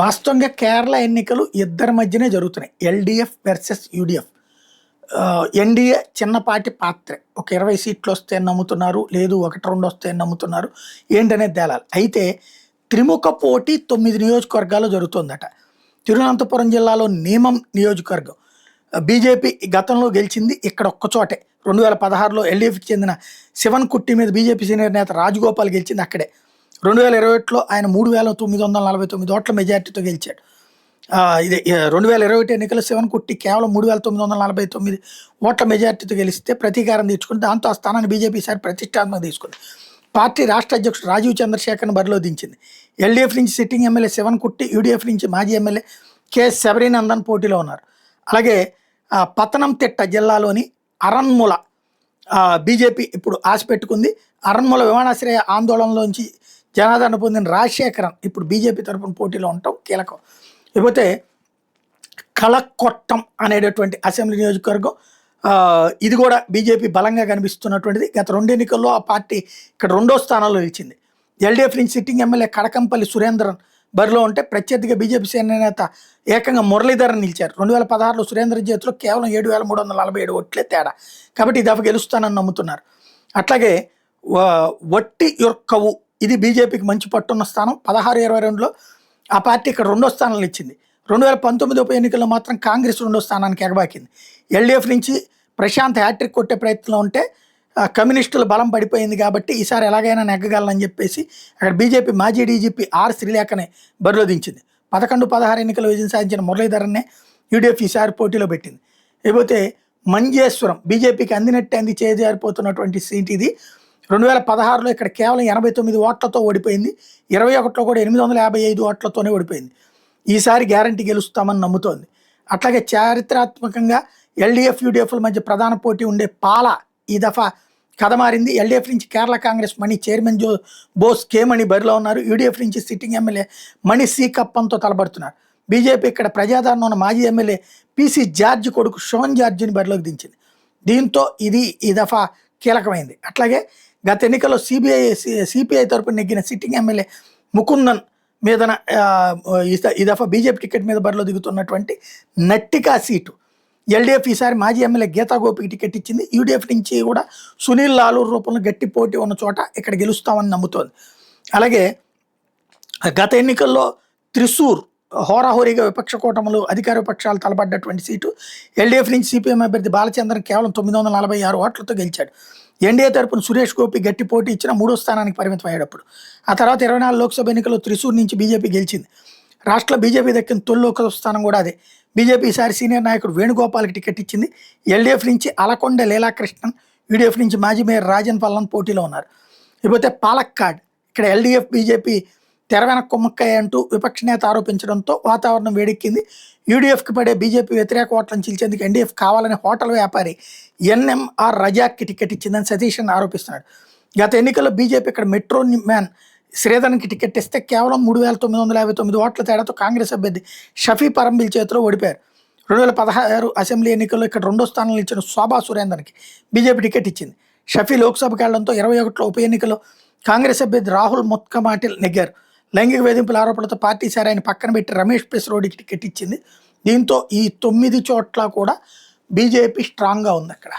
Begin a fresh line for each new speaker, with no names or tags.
వాస్తవంగా కేరళ ఎన్నికలు ఇద్దరి మధ్యనే జరుగుతున్నాయి. LDF versus UDF. ఎన్డీఏ చిన్నపాటి పాత్రే. ఒక 20 సీట్లు వస్తాయని నమ్ముతున్నారు. లేదు 1, 2 వస్తాయని నమ్ముతున్నారు. ఏంటనేది తేలాలి. అయితే త్రిముఖ పోటీ 9 నియోజకవర్గాల్లో జరుగుతుందట. తిరువనంతపురం జిల్లాలో నేమం నియోజకవర్గం బీజేపీ గతంలో గెలిచింది. ఇక్కడ ఒక్కచోటే 2016లో ఎల్డీఎఫ్కి చెందిన శివన్ కుట్టి మీద బీజేపీ సీనియర్ నేత రాజగోపాల్ గెలిచింది అక్కడే. 2021లో ఆయన 3949 ఓట్ల మెజార్టీతో గెలిచాడు. ఇది 2021 ఎన్నికల్లో శివన్ కుట్టి కేవలం 3949 ఓట్ల మెజార్టీతో గెలిస్తే ప్రతీకారం తీర్చుకుని దాంతో ఆ స్థానాన్ని బీజేపీ ఈసారి ప్రతిష్టాత్మక తీసుకుంది. పార్టీ రాష్ట్ర అధ్యక్షుడు రాజీవ్ చంద్రశేఖర్ను బరిలో దించింది. ఎల్డీఎఫ్ నుంచి సిట్టింగ్ ఎమ్మెల్యే శివన్ కుట్టి, యూడీఎఫ్ నుంచి మాజీ ఎమ్మెల్యే కెఎస్ శబరినందన్ పోటీలో ఉన్నారు. అలాగే పతనంతిట్ట జిల్లాలోని అరన్ముల బీజేపీ ఇప్పుడు ఆశ పెట్టుకుంది. అరన్ముల విమానాశ్రయ ఆందోళనలోంచి జనాదరణ పొందిన రాజశేఖరన్ ఇప్పుడు బీజేపీ తరఫున పోటీలో ఉండటం కీలకం. లేకపోతే కలకొట్టం అనేటటువంటి అసెంబ్లీ నియోజకవర్గం, ఇది కూడా బీజేపీ బలంగా కనిపిస్తున్నటువంటిది. గత 2 ఎన్నికల్లో ఆ పార్టీ ఇక్కడ 2వ స్థానంలో నిలిచింది. ఎల్డీఎఫ్ నుంచి సిట్టింగ్ ఎమ్మెల్యే కడకంపల్లి సురేంద్రన్ బరిలో ఉంటే ప్రత్యర్థిగా బీజేపీ సీనియర్ నేత ఏకంగా మురళీధరన్ నిలిచారు. 2016లో సురేంద్రన్ చేతిలో కేవలం 7347 ఓట్లే తేడా. కాబట్టి ఈ దఫా గెలుస్తానని నమ్ముతున్నారు. అట్లాగే వట్టి యొక్కవు, ఇది బీజేపీకి మంచి పట్టున్న స్థానం. 16-22లో ఆ పార్టీ ఇక్కడ 2వ స్థానంలో ఇచ్చింది. 2019 ఉప ఎన్నికల్లో మాత్రం కాంగ్రెస్ 2వ స్థానానికి ఎగబాకింది. ఎల్డీఎఫ్ నుంచి ప్రశాంత్ హ్యాట్రిక్ కొట్టే ప్రయత్నంలో ఉంటే కమ్యూనిస్టుల బలం పడిపోయింది కాబట్టి ఈసారి ఎలాగైనా నెగ్గగలనని చెప్పేసి అక్కడ బీజేపీ మాజీ డీజీపీ ఆర్ శ్రీలేఖనే బరిలో దించింది. 11-16 ఎన్నికల విజయం సాధించిన మురళీధరన్నే యూడీఎఫ్ ఈసారి పోటీలో పెట్టింది. లేకపోతే మంజేశ్వరం బీజేపీకి అందినట్టే అంది చేజారిపోతున్నటువంటి సీట్ ఇది. 2016లో ఇక్కడ కేవలం 89 ఓట్లతో ఓడిపోయింది. 21లో కూడా 855 ఓట్లతోనే ఓడిపోయింది. ఈసారి గ్యారంటీ గెలుస్తామని నమ్ముతోంది. అట్లాగే చారిత్రాత్మకంగా ఎల్డీఎఫ్ యూడీఎఫ్ల మధ్య ప్రధాన పోటీ ఉండే పాల ఈ దఫా కథ మారింది. ఎల్డీఎఫ్ నుంచి కేరళ కాంగ్రెస్ మణి చైర్మన్ బోస్ కేమణి బరిలో ఉన్నారు. యూడీఎఫ్ నుంచి సిట్టింగ్ ఎమ్మెల్యే మణి సి కప్పంతో తలబడుతున్నారు. బీజేపీ ఇక్కడ ప్రజాదరణ ఉన్న మాజీ ఎమ్మెల్యే పిసి జార్జ్ కొడుకు షోన్ జార్జిని బరిలోకి దించింది. దీంతో ఇది ఈ దఫా కీలకమైంది. అట్లాగే గత ఎన్నికల్లో సిపిఐ తరపున నెగ్గిన సిట్టింగ్ ఎమ్మెల్యే ముకుందన్ మీదన ఈ దఫా బీజేపీ టికెట్ మీద బరిలో దిగుతున్నటువంటి నట్టికా సీటు ఎల్డీఎఫ్ ఈసారి మాజీ ఎమ్మెల్యే గీతా గోపికి టికెట్ ఇచ్చింది. యూడీఎఫ్ నుంచి కూడా సునీల్ లాలూర్ రూపంలో గట్టి పోటీ ఉన్న చోట ఇక్కడ గెలుస్తామని నమ్ముతోంది. అలాగే గత ఎన్నికల్లో త్రిశూర్ హోరాహోరీగా విపక్ష కూటములు అధికార విపక్షాలు తలపడ్డటువంటి సీటు ఎల్డీఎఫ్ నుంచి సిపిఎం అభ్యర్థి బాలచంద్రన్ కేవలం 946 ఓట్లతో గెలిచాడు. ఎన్డీఏ తరపున సురేష్ గోపి గట్టి పోటీ ఇచ్చిన 3వ స్థానానికి పరిమితం అయ్యేటప్పుడు. ఆ తర్వాత 24 లోక్సభ ఎన్నికల్లో త్రిశూర్ నుంచి బీజేపీ గెలిచింది. రాష్ట్రంలో బీజేపీ దక్కిన తొలి లోక్సభ స్థానం కూడా అదే. బీజేపీ ఈసారి సీనియర్ నాయకుడు వేణుగోపాల్కి టికెట్ ఇచ్చింది. ఎల్డీఎఫ్ నుంచి అలకొండ లీలాకృష్ణన్, యూడీఎఫ్ నుంచి మాజీ మేయర్ రాజన్ పల్లన్ పోటీలో ఉన్నారు. లేకపోతే పాలక్కాడ్, ఇక్కడ ఎల్డీఎఫ్ బీజేపీ తెర వెనక కొమ్మక్కాయ అంటూ విపక్ష నేత ఆరోపించడంతో వాతావరణం వేడెక్కింది. యూడీఎఫ్కి పడే బీజేపీ వ్యతిరేక ఓట్లను చీల్చేందుకు ఎన్డీఎఫ్ కావాలని హోటల్ వ్యాపారి ఎన్ఎంఆర్ రజాక్కి టికెట్ ఇచ్చిందని సతీష్ ఆరోపిస్తున్నాడు. గత ఎన్నికల్లో బీజేపీ ఇక్కడ మెట్రో మ్యాన్ శ్రీధరన్కి టికెట్ ఇస్తే కేవలం 3959 ఓట్ల తేడాతో కాంగ్రెస్ అభ్యర్థి షఫీ పరంబిల్ చేతిలో ఓడిపోయారు. 2016 అసెంబ్లీ ఎన్నికల్లో ఇక్కడ 2వ స్థానంలో ఇచ్చిన శోభా సురేందర్కి బీజేపీ టికెట్ ఇచ్చింది. షఫీ లోక్సభకు వెళ్లడంతో 21లో ఉప ఎన్నికల్లో కాంగ్రెస్ అభ్యర్థి రాహుల్ ముత్కమాటిల్ నెగ్గారు. లైంగిక వేధింపుల ఆరోపణలతో పార్టీ సారి ఆయన పక్కన పెట్టి రమేష్ పెసరోడికి టికెట్ ఇచ్చింది. దీంతో ఈ 9 చోట్ల కూడా బీజేపీ స్ట్రాంగ్గా ఉంది అక్కడ.